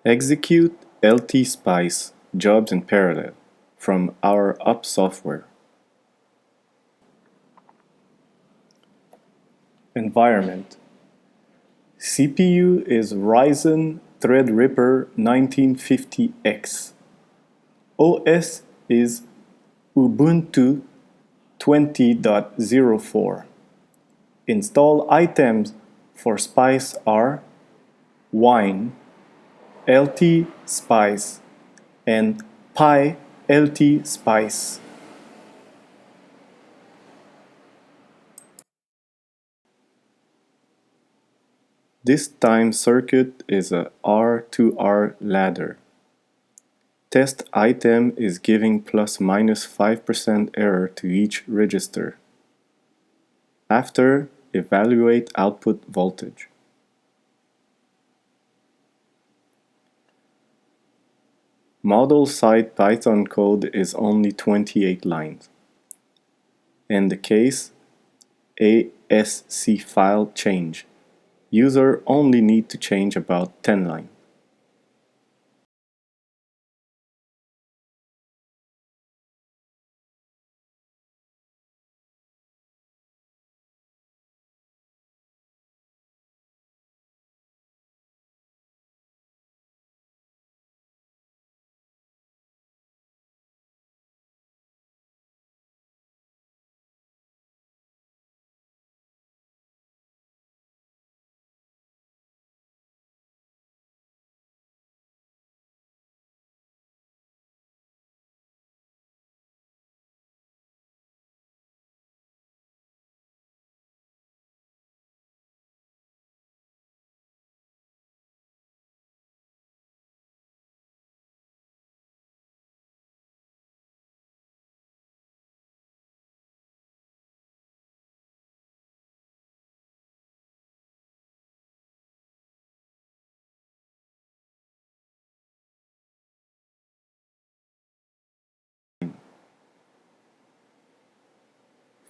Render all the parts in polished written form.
Execute LTSpice jobs in parallel from our up software. Environment. CPU is Ryzen Threadripper 1950X. OS is Ubuntu 20.04. Install items for Spice are Wine, LTSpice, and PyLTSpice. This time circuit is a R2R ladder. Test item is giving ±5% error to each register. After, evaluate output voltage. Model side Python code is only 28 lines. In the case ASC file change, user only need to change about 10 lines.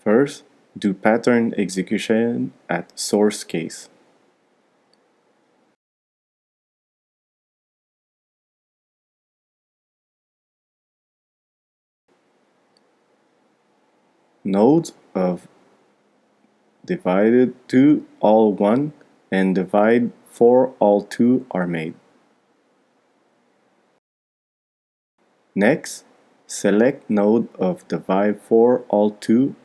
First, do pattern execution at source case. Nodes of divided to all 1 and divide for all 2 are made. Next, select node of divide for all 2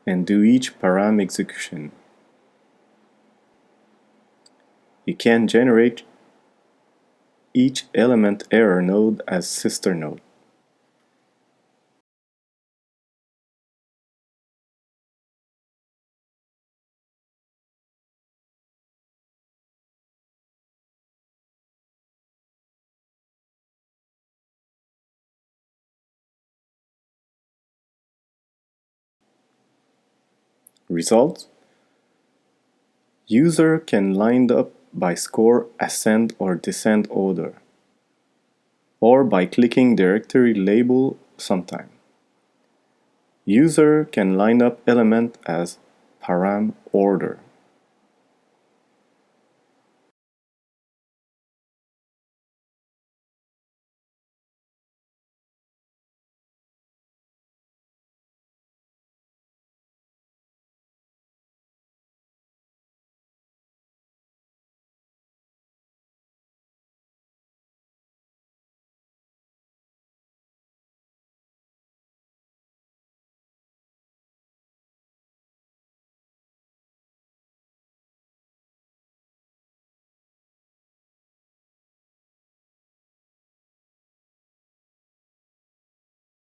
and do each param execution. You can generate each element error node as sister node. Results: user can line up by score ascent or descent order, or by clicking directory label sometime. User can line up element as param order.